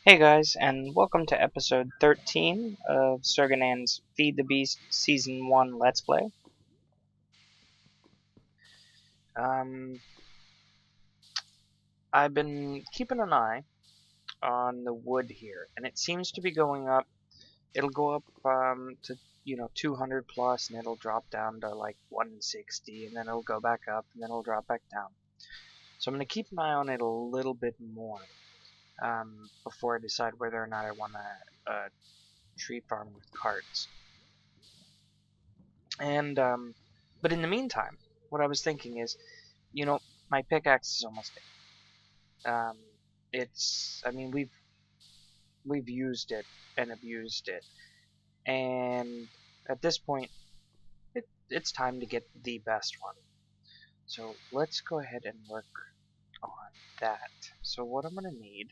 Hey guys, and welcome to episode 13 of Serganan's Feed the Beast Season 1 Let's Play. Um, I've been keeping an eye on the wood here, and it seems to be going up. It'll go up to 200 plus, and it'll drop down to like 160, and then it'll go back up, and then it'll drop back down. So I'm going to keep an eye on it a little bit more before I decide whether or not I want to tree farm with carts. And but in the meantime, what I was thinking is, my pickaxe is almost dead. I mean, we've used it and abused it, and at this point, it's time to get the best one. So let's go ahead and work on that. So what I'm gonna need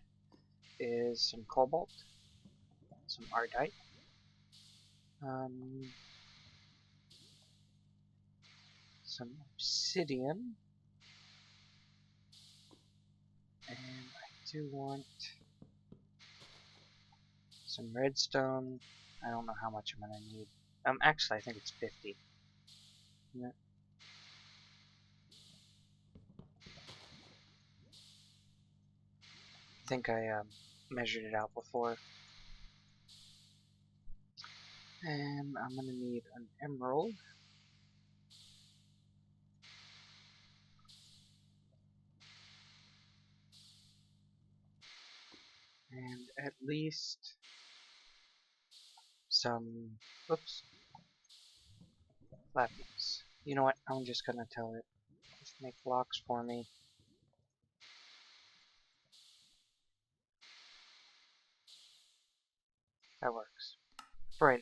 is some cobalt, some ardite, um, some obsidian, and I do want some redstone. I don't know how much I'm gonna need. Actually, I think it's 50. Yeah. I think I measured it out before. And I'm gonna need an emerald. And at least some, oops, lapis. You know what? I'm just gonna tell it. Just make blocks for me. That works. For right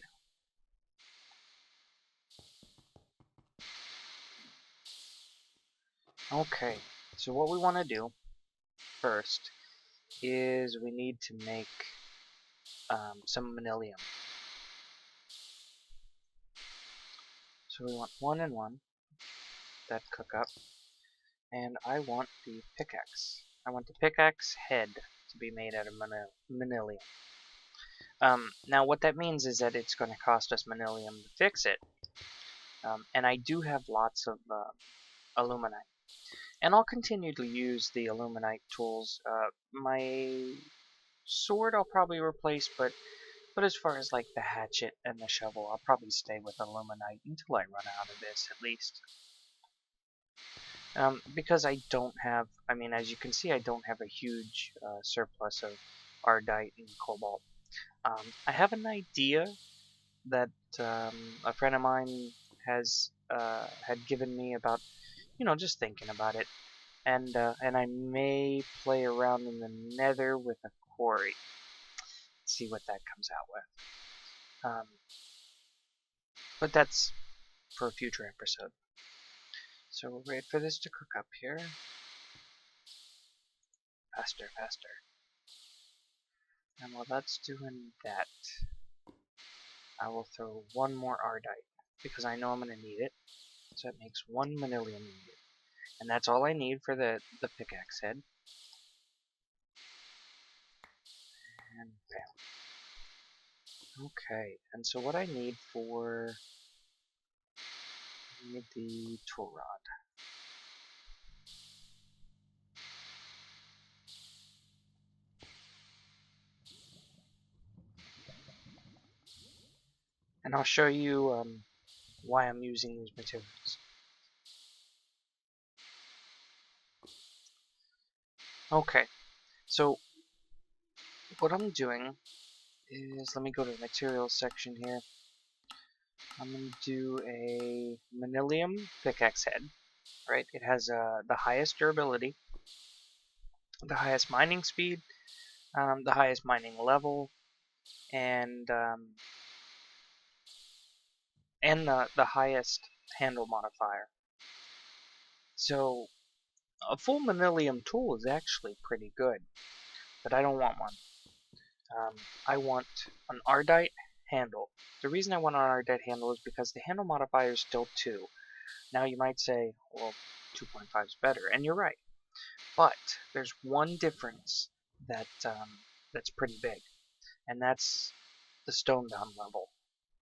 now. Okay. So what we want to do first is we need to make some manilium. So we want 1 and 1 that cook up, and I want the pickaxe. I want the pickaxe head to be made out of manilium. Now what that means is that it's going to cost us manilium to fix it, and I do have lots of aluminite, and I'll continue to use the aluminite tools. My sword I'll probably replace, but as far as like the hatchet and the shovel, I'll probably stay with aluminite until I run out of this at least. Because I don't have, I mean, as you can see, I don't have a huge surplus of ardite and cobalt. I have an idea that a friend of mine had given me about, just thinking about it, and I may play around in the Nether with a quarry, see what that comes out with. But that's for a future episode. So we'll wait for this to cook up here. Faster, faster. And while that's doing that, I will throw 1 more ardite, because I know I'm going to need it. So it makes 1 manilium ingot. And that's all I need for the pickaxe head. And bam. Okay, and so what I need for... I need the tool rod. And I'll show you why I'm using these materials. Okay, so what I'm doing is, let me go to the materials section here. I'm going to do a manilium pickaxe head, right? It has the highest durability, the highest mining speed, the highest mining level, and the highest handle modifier. So a full manilium tool is actually pretty good, but I don't want one. I want an ardite handle. The reason I want an ardite handle is because the handle modifier is still 2. Now you might say, well, 2.5 is better, and you're right. But there's one difference that that's pretty big, and that's the Stonebound level,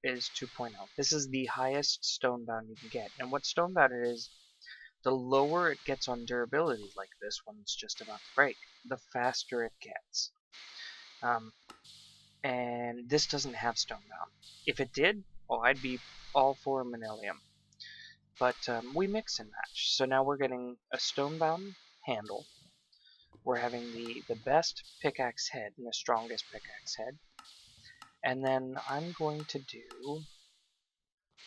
is 2.0. This is the highest Stonebound you can get, and what Stonebound is, the lower it gets on durability, like this one's just about to break, the faster it gets. And this doesn't have Stonebound. If it did, oh, I'd be all for Manilium. But we mix and match. So now we're getting a Stonebound handle. We're having the best pickaxe head and the strongest pickaxe head. And then I'm going to do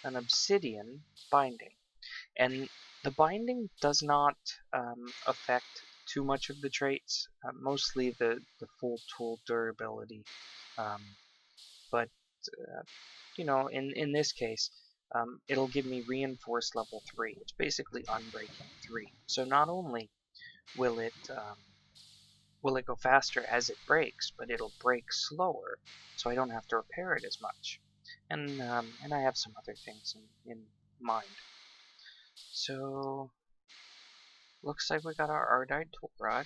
an obsidian binding. And the binding does not affect too much of the traits, mostly the full tool durability. But, you know, in this case, it'll give me reinforced level 3. It's basically unbreaking 3. So not only will it go faster as it breaks, but it'll break slower, so I don't have to repair it as much. And I have some other things in mind. So looks like we got our Ardite tool rod.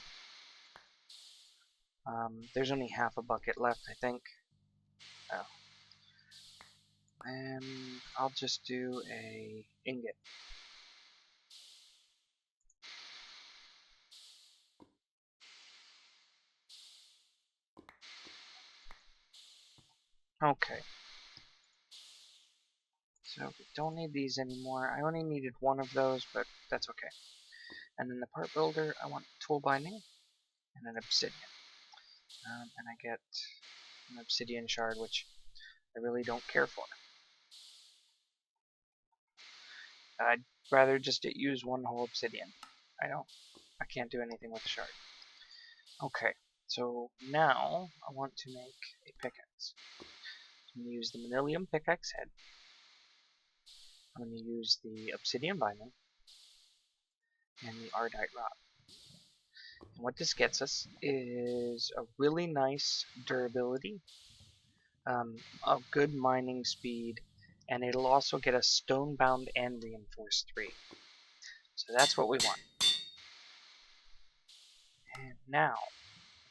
There's only half a bucket left, I think. Oh. And I'll just do a ingot. Okay. So we don't need these anymore. I only needed one of those, but that's okay. And then the part builder, I want tool binding and an obsidian. And I get an obsidian shard, which I really don't care for. I'd rather just use one whole obsidian. I can't do anything with the shard. Okay, so now I want to make a pickaxe. I'm going to use the Manilium pickaxe head. I'm going to use the obsidian binding and the Ardite rod. And what this gets us is a really nice durability, a good mining speed, and it'll also get us Stonebound and Reinforced 3. So that's what we want. And now,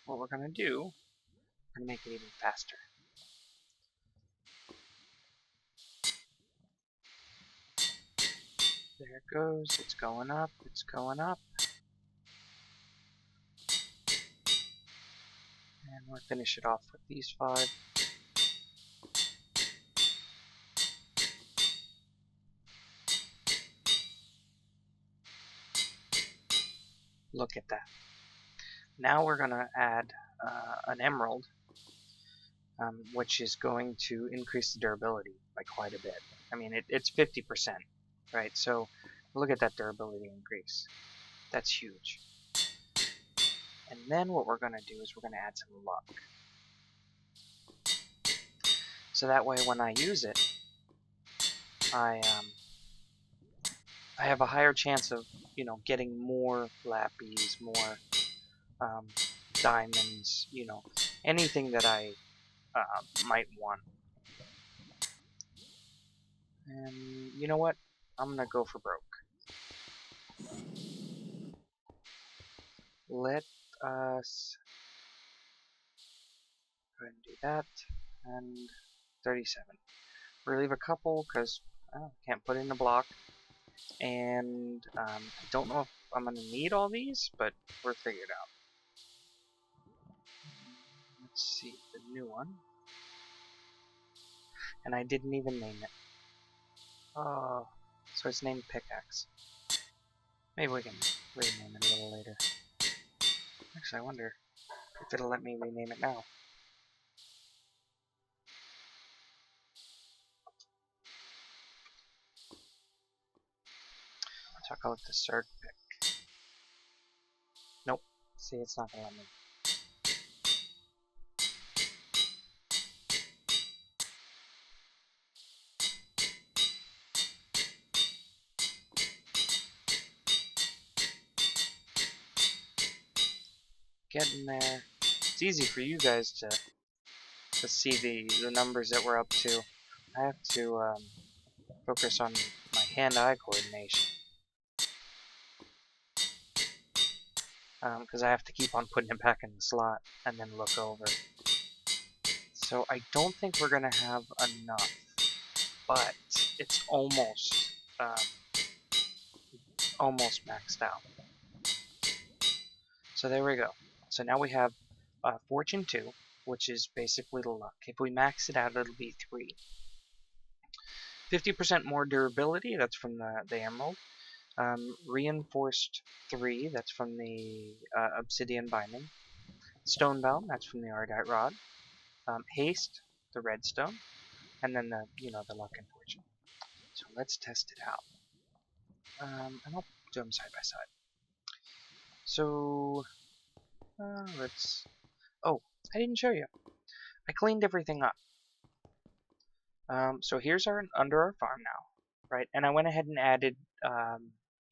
what we're going to do, we're going to make it even faster. There it goes, it's going up, it's going up. And we'll finish it off with these 5. Look at that. Now we're going to add an emerald, which is going to increase the durability by quite a bit. I mean, it's 50%, right? So look at that durability increase. That's huge. And then what we're going to do is we're going to add some luck. So that way when I use it, I have a higher chance of, you know, getting more lappies, more diamonds, you know, anything that I might want. And you know what? I'm gonna go for broke. Let us go ahead and do that. And 37. We'll leave a couple because I can't put in a block. And I don't know if I'm gonna need all these, but we'll figure it out. Let's see the new one. And I didn't even name it. Oh, so it's named Pickaxe. Maybe we can rename it a little later. Actually, I wonder if it'll let me rename it now. So I'll call it the Circ Pick. Nope. See, it's not gonna let me. Getting there. It's easy for you guys to see the numbers that we're up to. I have to focus on my hand-eye coordination. Because I have to keep on putting it back in the slot and then look over. So I don't think we're gonna have enough, but it's almost maxed out. So there we go. So now we have Fortune 2, which is basically the luck. If we max it out, it'll be 3. 50% more durability, that's from the Emerald. Reinforced 3, that's from the Obsidian Binding. Stonebound, that's from the Ardite Rod. Haste, the Redstone. And then the Luck and Fortune. So let's test it out. And I'll do them side by side. So, let's... Oh, I didn't show you. I cleaned everything up. So here's under our farm now, right? And I went ahead and added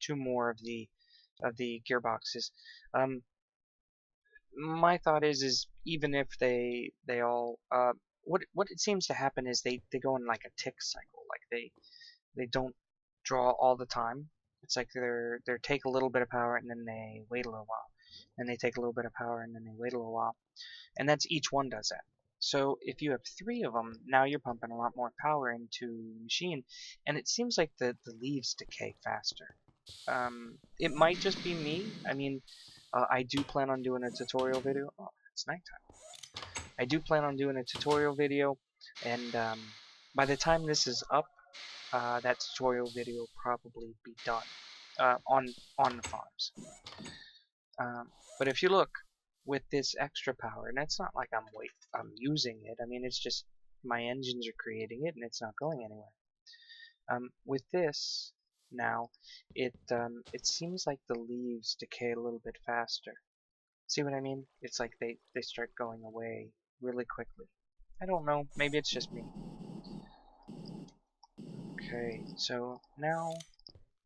2 more of the gearboxes. My thought is even if they all what it seems to happen is they go in like a tick cycle, like they don't draw all the time. It's like they take a little bit of power and then they wait a little while, and they take a little bit of power and then they wait a little while, and that's each one does that. So if you have 3 of them, now you're pumping a lot more power into the machine, and it seems like the leaves decay faster. It might just be me. I mean, I do plan on doing a tutorial video. Oh, it's nighttime. I do plan on doing a tutorial video, and by the time this is up, that tutorial video will probably be done on the farms. But if you look, with this extra power, and it's not like I'm using it. I mean, it's just my engines are creating it, and it's not going anywhere. With this now, it seems like the leaves decay a little bit faster. See what I mean? It's like they start going away really quickly. I don't know. Maybe it's just me. Okay, so now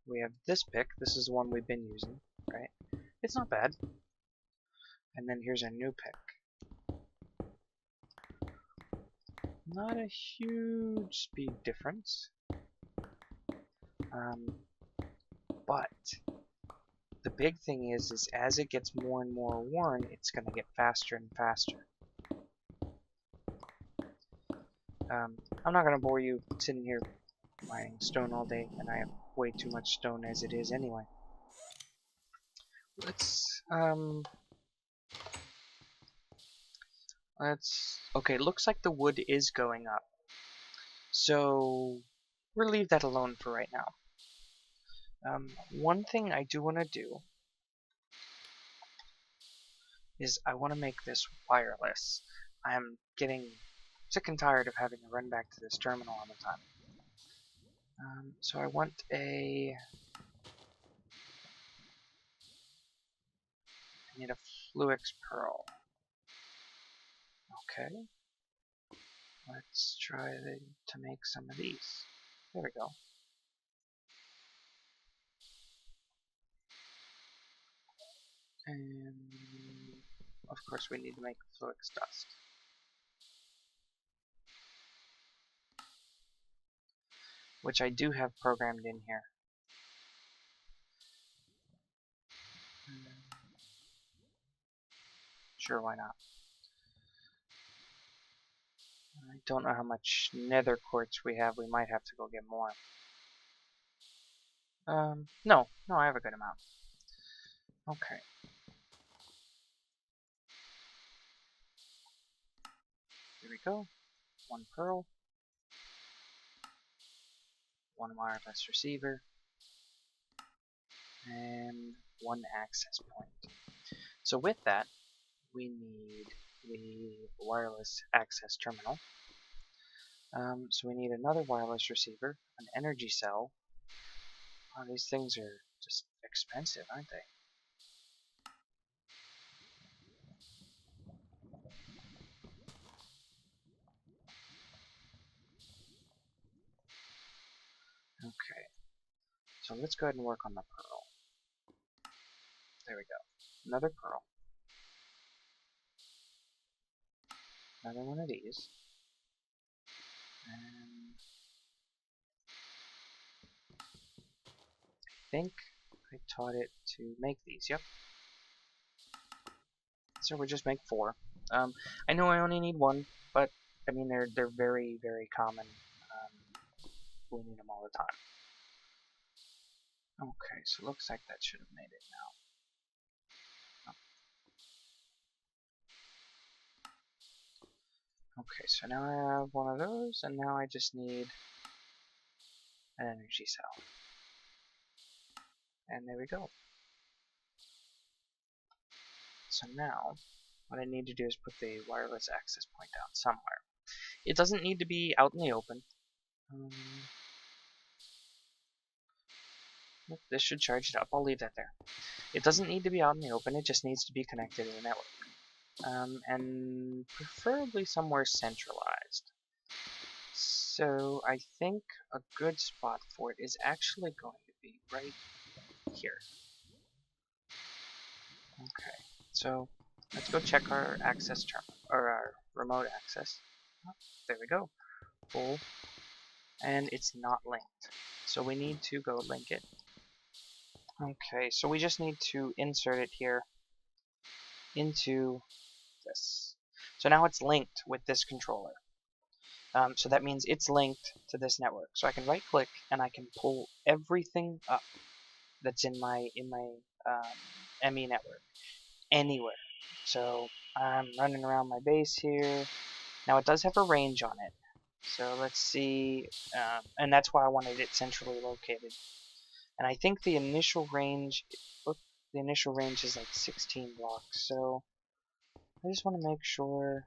we have this pick. This is the one we've been using, right? It's not bad. And then here's our new pick. Not a huge speed difference. But the big thing is as it gets more and more worn, it's going to get faster and faster. I'm not going to bore you sitting here mining stone all day, and I have way too much stone as it is anyway. Okay, looks like the wood is going up. So we'll leave that alone for right now. One thing I do want to do is I want to make this wireless. I'm getting sick and tired of having to run back to this terminal all the time. So I want I need a Fluix Pearl. Okay. Let's try to make some of these. There we go. And of course we need to make Fluix Dust. Which I do have programmed in here. Sure, why not? I don't know how much nether quartz we have. We might have to go get more. No, I have a good amount. Okay. Here we go. 1 pearl. 1 wireless receiver. And 1 access point. So with that, we need the wireless access terminal. So we need another wireless receiver, an energy cell. Oh, these things are just expensive, aren't they? Okay, so let's go ahead and work on the pearl. There we go. Another pearl. Another one of these. And I think I taught it to make these. Yep. So we'll just make 4. I know I only need 1, but I mean, they're very, very common. We need them all the time. Okay, so it looks like that should have made it now. Okay, so now I have one of those, and now I just need an energy cell. And there we go. So now, what I need to do is put the wireless access point down somewhere. It doesn't need to be out in the open. This should charge it up. I'll leave that there. It doesn't need to be out in the open. It just needs to be connected to the network. And preferably somewhere centralized. So I think a good spot for it is actually going to be right here. Okay, so let's go check our access terminal, or our remote access. Oh, there we go. Full. And it's not linked. So we need to go link it. Okay, so we just need to insert it here into this. So now it's linked with this controller. So that means it's linked to this network. So I can right click and I can pull everything up that's in my ME network anywhere. So I'm running around my base here. Now it does have a range on it. So let's see, and that's why I wanted it centrally located. And I think the initial range, is like 16 blocks. So I just want to make sure.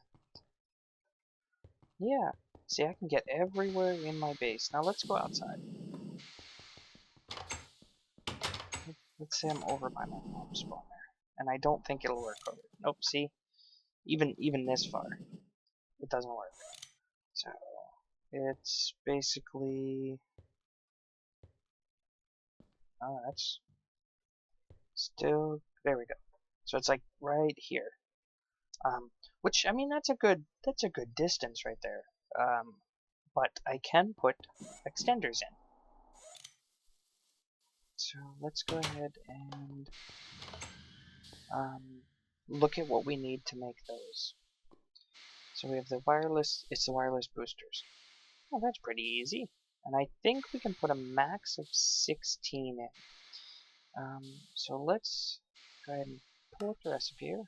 Yeah, see, I can get everywhere in my base. Now let's go outside. Let's say I'm over by my home spawner, and I don't think it'll work over. Nope. See, even this far, it doesn't work. So it's basically. Oh, that's still there. We go. So it's like right here. Which I mean that's a good distance right there. But I can put extenders in. So let's go ahead and look at what we need to make those. So we have the wireless. It's the wireless boosters. Oh, that's pretty easy. And I think we can put a max of 16 in. So let's go ahead and pull up the recipe here.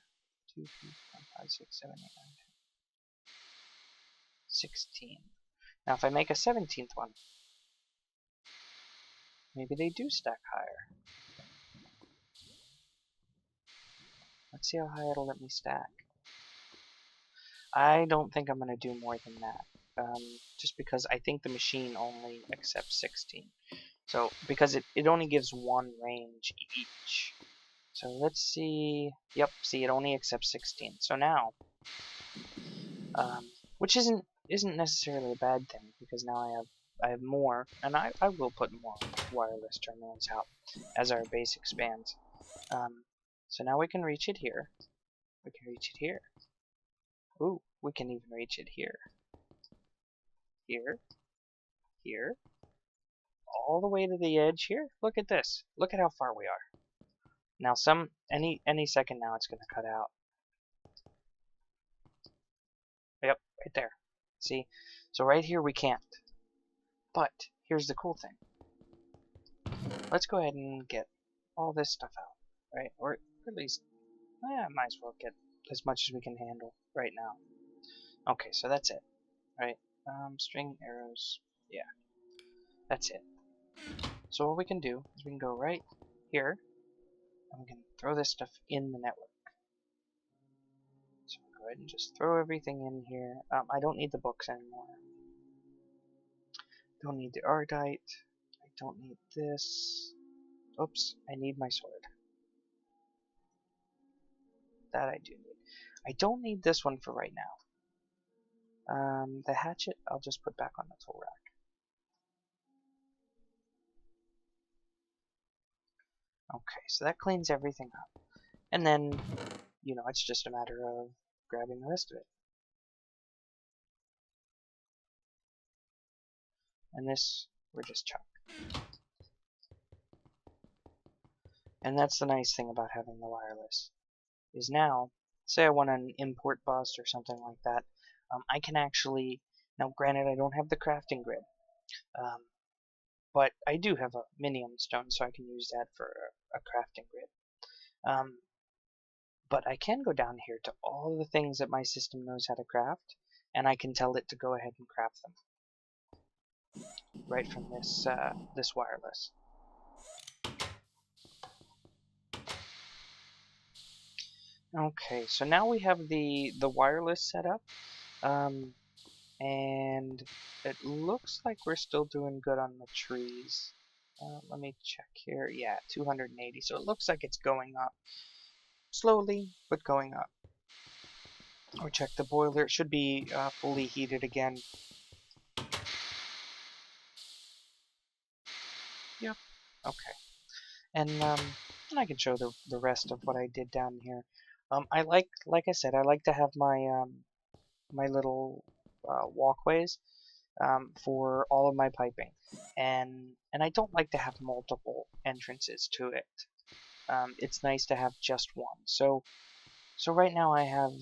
2, 3, 4, 5, 6, 7, 8, 9, 10. 16. Now if I make a 17th one, maybe they do stack higher. Let's see how high it'll let me stack. I don't think I'm going to do more than that. Just because I think the machine only accepts 16. So, because it only gives one range each. So let's see. Yep, see, it only accepts 16. So now, which isn't necessarily a bad thing, because now I have more, and I will put more wireless terminals out as our base expands. So now we can reach it here. We can reach it here. Ooh, we can even reach it here. Here. Here. All the way to the edge here. Look at this. Look at how far we are. Now any second now it's gonna cut out. Yep, right there. See? So right here we can't. But here's the cool thing. Let's go ahead and get all this stuff out, right? Or at least, might as well get as much as we can handle right now. Okay, so that's it, right? String arrows, yeah, that's it. So what we can do is we can go right here, and we can throw this stuff in the network. So go ahead and just throw everything in here. I don't need the books anymore. Don't need the Ardite. I don't need this. Oops, I need my sword. That I do need. I don't need this one for right now. The hatchet I'll just put back on the tool rack. Okay, so that cleans everything up. And then, you know, it's just a matter of grabbing the rest of it. And this, we're just chuck. And that's the nice thing about having the wireless. Is now, say I want an import bus or something like that, I can actually, now granted I don't have the crafting grid, um, but I do have a minium stone, so I can use that for a crafting grid. But I can go down here to all the things that my system knows how to craft, and I can tell it to go ahead and craft them right from this wireless. Okay, so now we have the wireless set up, and it looks like we're still doing good on the trees. Let me check here. Yeah, 280. So it looks like it's going up slowly, but going up. Or check the boiler. It should be fully heated again. Yep. Okay. And I can show the rest of what I did down here. I like I said, I like to have my little walkways for all of my piping, and I don't like to have multiple entrances to it. It's nice to have just one. So right now I have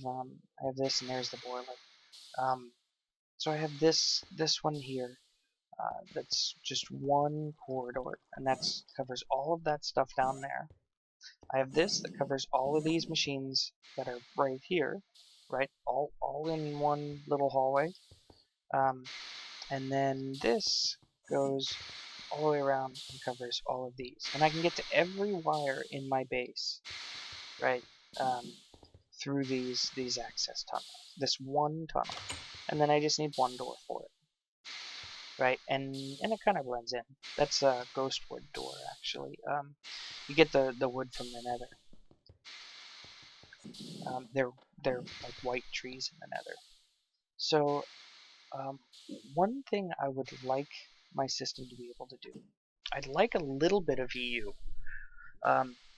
this, and there's the boiler. So I have this one here. That's just one corridor, and that covers all of that stuff down there. I have this that covers all of these machines that are right here, right? All in one little hallway. And then this goes all the way around and covers all of these. And I can get to every wire in my base, right? Through these access tunnels. This one tunnel. And then I just need one door for it. Right, and it kind of blends in. That's a ghost wood door, actually. You get the wood from the nether. They're like white trees in the nether. So one thing I would like my system to be able to do, I'd like a little bit of EU.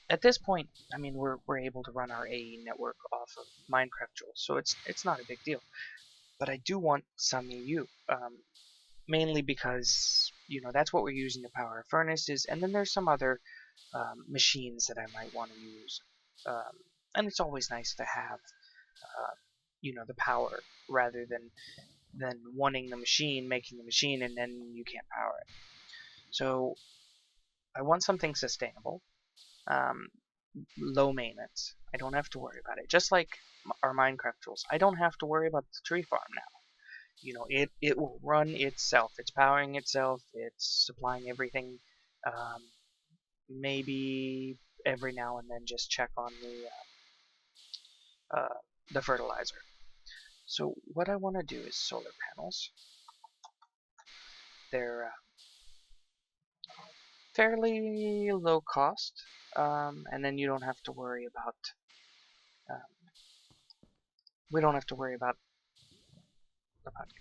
At this point, I mean we're able to run our AE network off of Minecraft Joules, so it's not a big deal. But I do want some EU. Mainly because, that's what we're using to power our furnaces, and then there's some other machines that I might want to use. And it's always nice to have, the power rather than wanting the machine, making the machine, and then you can't power it. So I want something sustainable, um, low maintenance. I don't have to worry about it. Just like our Minecraft tools, I don't have to worry about the tree farm now. It will run itself. It's powering itself. It's supplying everything. Maybe every now and then just check on the fertilizer. So what I want to do is solar panels. They're fairly low cost, and then you don't have to worry about. We don't have to worry about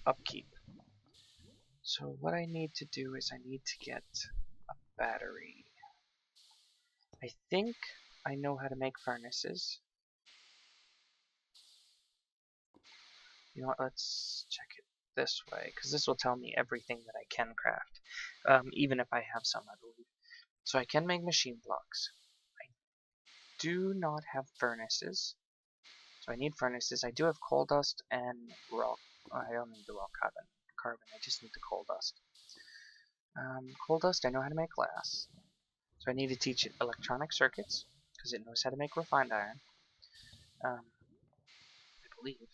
upkeep. So what I need to do is I need to get a battery. I think I know how to make furnaces. You know what, let's check it this way, because this will tell me everything that I can craft, even if I have some, I believe. So I can make machine blocks. I do not have furnaces, so I need furnaces. I do have coal dust and raw. I don't need the raw carbon. I just need the coal dust. Coal dust, I know how to make glass. So I need to teach it electronic circuits, because it knows how to make refined iron. I believe.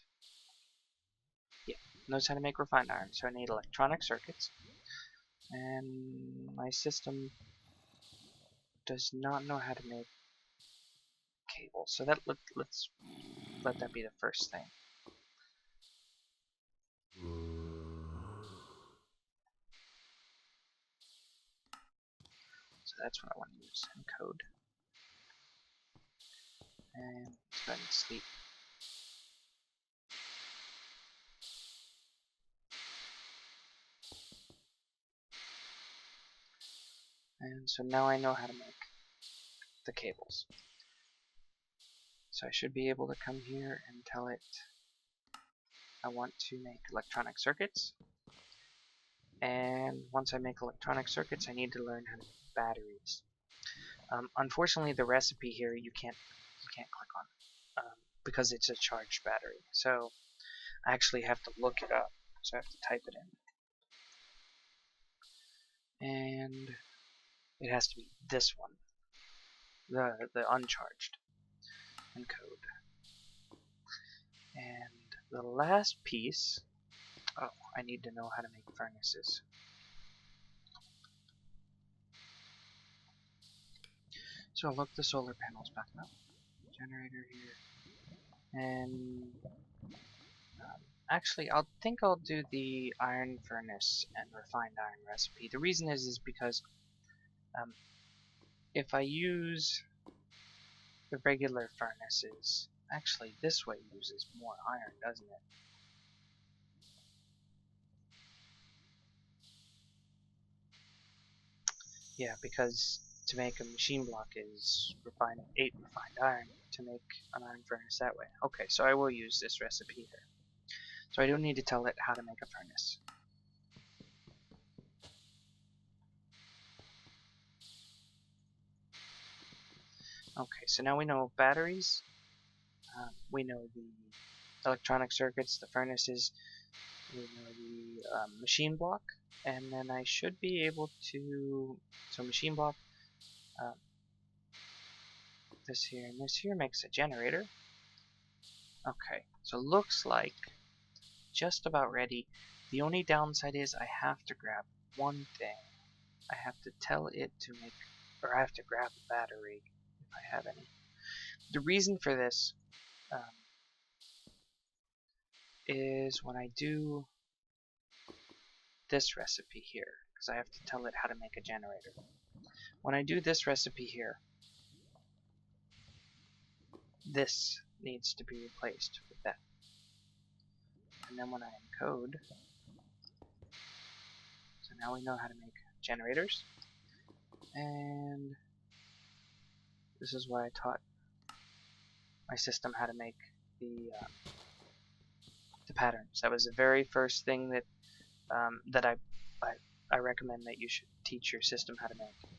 Yeah, it knows how to make refined iron. So I need electronic circuits. And my system does not know how to make cables. So let's let that be the first thing. So that's what I want to use in code. And let's go ahead and sleep. And so now I know how to make the cables. So I should be able to come here and tell it I want to make electronic circuits. And once I make electronic circuits, I need to learn how to make batteries. Unfortunately, the recipe here you can't click on because it's a charged battery. So I actually have to look it up, so I have to type it in. And it has to be this one, the uncharged encode. And the last piece, oh, I need to know how to make furnaces. So I'll look the solar panels back up. Generator here. And actually, I think I'll do the iron furnace and refined iron recipe. The reason is because if I use the regular furnaces, actually this way uses more iron, doesn't it? Yeah, because to make a machine block is 8 refined iron to make an iron furnace that way. Okay, so I will use this recipe here. So I don't need to tell it how to make a furnace. Okay, so now we know batteries, we know the electronic circuits, the furnaces, we know the machine block, and then I should be able to, so machine block, this here and this here makes a generator. Okay, so looks like just about ready. The only downside is I have to grab one thing. I have to tell it to make, or I have to grab a battery if I have any. The reason for this is when I do this recipe here, because I have to tell it how to make a generator. When I do this recipe here, this needs to be replaced with that. And then when I encode, so now we know how to make generators. And this is why I taught my system how to make the patterns. That was the very first thing that that I recommend that you should teach your system how to make.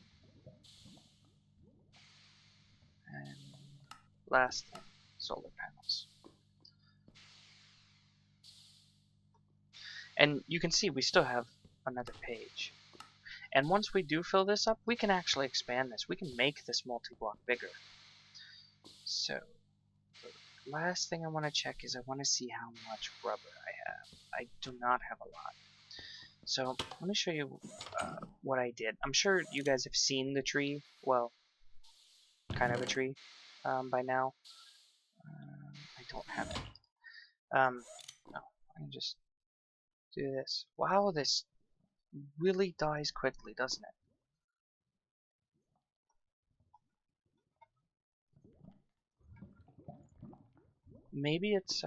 And last thing, solar panels. And you can see we still have another page. And once we do fill this up, we can actually expand this. We can make this multi-block bigger. So, the last thing I want to check is I want to see how much rubber I have. I do not have a lot. So, let me show you what I did. I'm sure you guys have seen the tree. Well, kind of a tree by now. I don't have it. No, I can just do this. Wow, this really dies quickly, doesn't it? Maybe it's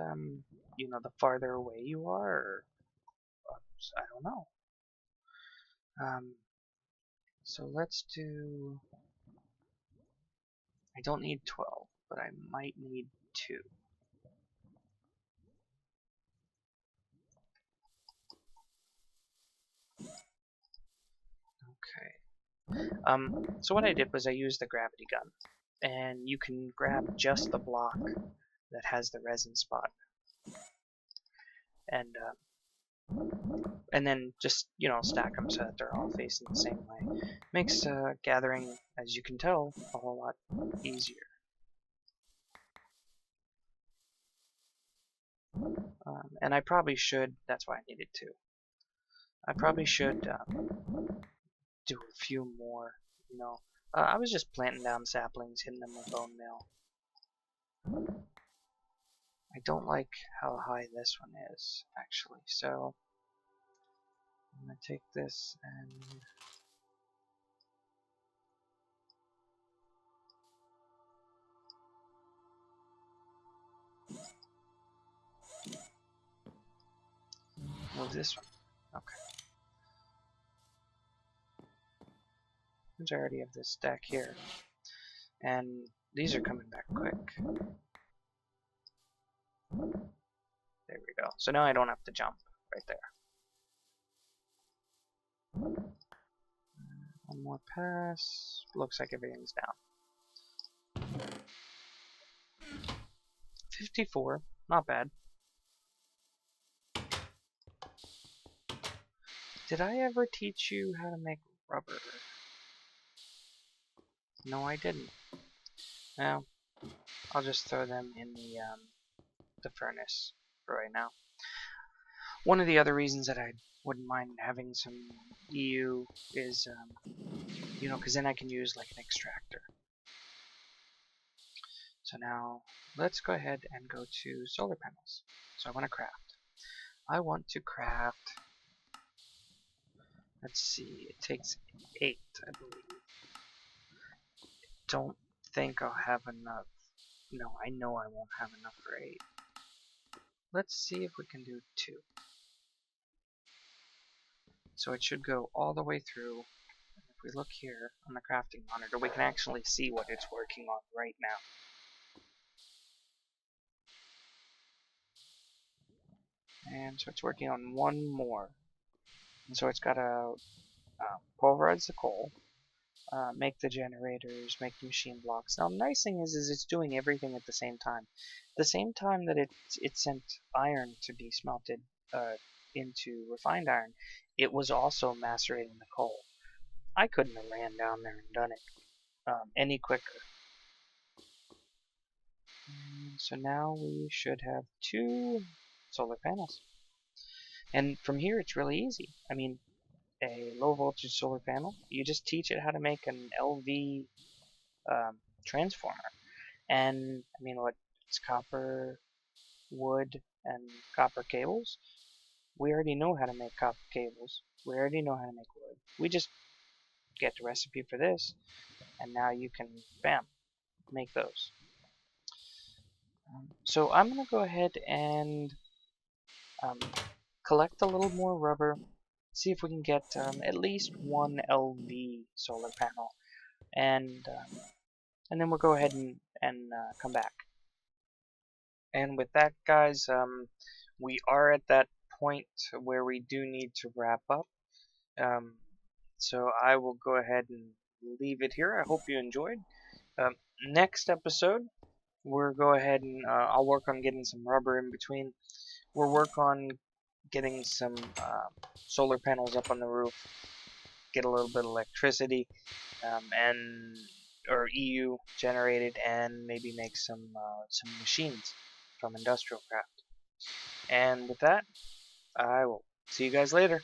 you know, the farther away you are, or I don't know. So let's do, I don't need 12, but I might need 2. Okay. So what I did was I used the gravity gun, and you can grab just the block that has the resin spot, and then just, you know, stack them so that they're all facing the same way. Makes gathering, as you can tell, a whole lot easier. And I probably should, that's why I needed 2. I probably should do a few more, you know. I was just planting down saplings, hitting them with bone meal. I don't like how high this one is, actually, so I'm going to take this and move this one. Okay. Since I already have this stack here, and these are coming back quick. There we go. So now I don't have to jump right there. One more pass. Looks like everything's down. 54. Not bad. Did I ever teach you how to make rubber? No, I didn't. Well, I'll just throw them in the furnace for right now. One of the other reasons that I wouldn't mind having some EU is, you know, because then I can use like an extractor. So now let's go ahead and go to solar panels. So I want to craft. I want to craft, let's see, it takes 8, I believe. Don't think I'll have enough. No, I know I won't have enough for 8. Let's see if we can do 2. So it should go all the way through. And if we look here on the crafting monitor, we can actually see what it's working on right now. And so it's working on one more. And so it's got to pulverize the coal, make the generators, make the machine blocks. Now the nice thing is it's doing everything at the same time. The same time that it sent iron to be smelted into refined iron, it was also macerating the coal. I couldn't have ran down there and done it any quicker. And so now we should have 2 solar panels. And from here it's really easy. I mean, a low voltage solar panel, you just teach it how to make an LV transformer. And I mean, what, it's copper, wood, and copper cables. We already know how to make copper cables. We already know how to make wood. We just get the recipe for this, and now you can, bam, make those. So I'm going to go ahead and collect a little more rubber, see if we can get at least 1 LV solar panel, and then we'll go ahead and come back. And with that, guys, we are at that point where we do need to wrap up. So I will go ahead and leave it here. I hope you enjoyed. Next episode, we'll go ahead and I'll work on getting some rubber in between. We'll work on getting some solar panels up on the roof, get a little bit of electricity, and or EU generated, and maybe make some machines from industrial craft. And with that, I will see you guys later.